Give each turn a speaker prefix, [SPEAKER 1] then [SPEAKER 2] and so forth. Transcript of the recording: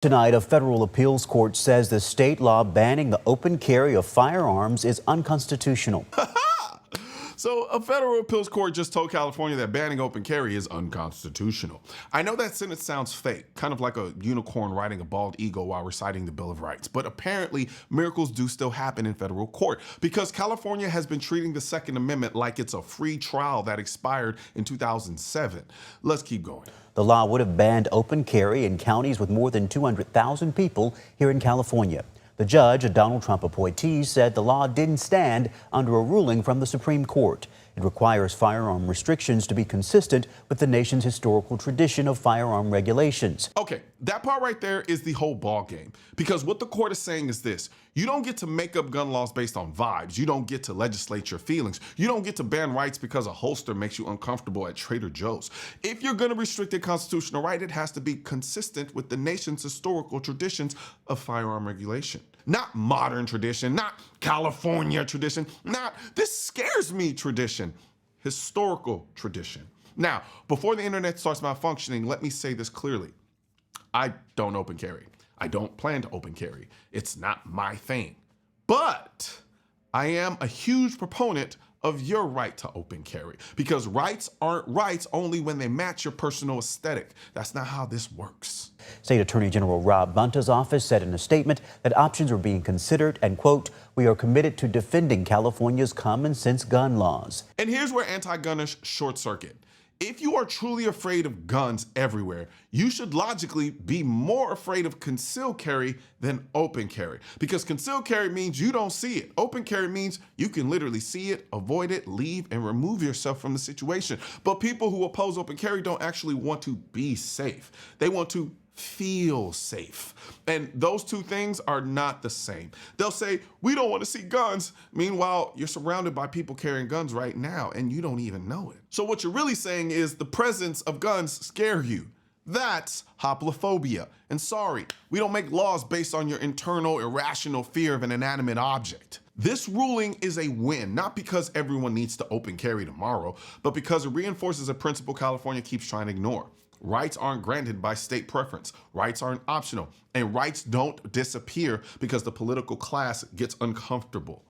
[SPEAKER 1] Tonight, a federal appeals court says the state law banning the open carry of firearms is unconstitutional.
[SPEAKER 2] So a federal appeals court just told California that banning open carry is unconstitutional. I know that sentence sounds fake, kind of like a unicorn riding a bald eagle while reciting the Bill of Rights, but apparently miracles do still happen in federal court because California has been treating the Second Amendment like it's a free trial that expired in 2007. Let's keep going.
[SPEAKER 1] The law would have banned open carry in counties with more than 200,000 people here in California. The judge, a Donald Trump appointee, said the law didn't stand under a ruling from the Supreme Court. It requires firearm restrictions to be consistent with the nation's historical tradition of firearm regulations.
[SPEAKER 2] Okay, that part right there is the whole ball game. Because what the court is saying is this: you don't get to make up gun laws based on vibes. You don't get to legislate your feelings. You don't get to ban rights because a holster makes you uncomfortable at Trader Joe's. If you're going to restrict a constitutional right, it has to be consistent with the nation's historical traditions of firearm regulation. Not modern tradition, not California tradition, not this scares me tradition, historical tradition. Now, before the internet starts malfunctioning, let me say this clearly. I don't open carry. I don't plan to open carry. It's not my thing. But I am a huge proponent of your right to open carry, because rights aren't rights only when they match your personal aesthetic. That's not how this works.
[SPEAKER 1] State Attorney General Rob Bonta's office said in a statement that options are being considered and, quote, "We are committed to defending California's common sense gun laws."
[SPEAKER 2] And here's where anti-gunners short circuit. If you are truly afraid of guns everywhere, you should logically be more afraid of concealed carry than open carry. Because concealed carry means you don't see it. Open carry means you can literally see it, avoid it, leave, and remove yourself from the situation. But people who oppose open carry don't actually want to be safe. They want to feel safe. And those two things are not the same. They'll say, we don't want to see guns. Meanwhile, you're surrounded by people carrying guns right now and you don't even know it. So what you're really saying is the presence of guns scare you. That's hoplophobia. And sorry, we don't make laws based on your internal irrational fear of an inanimate object. This ruling is a win, not because everyone needs to open carry tomorrow, but because it reinforces a principle California keeps trying to ignore. Rights aren't granted by state preference. Rights aren't optional. And rights don't disappear because the political class gets uncomfortable.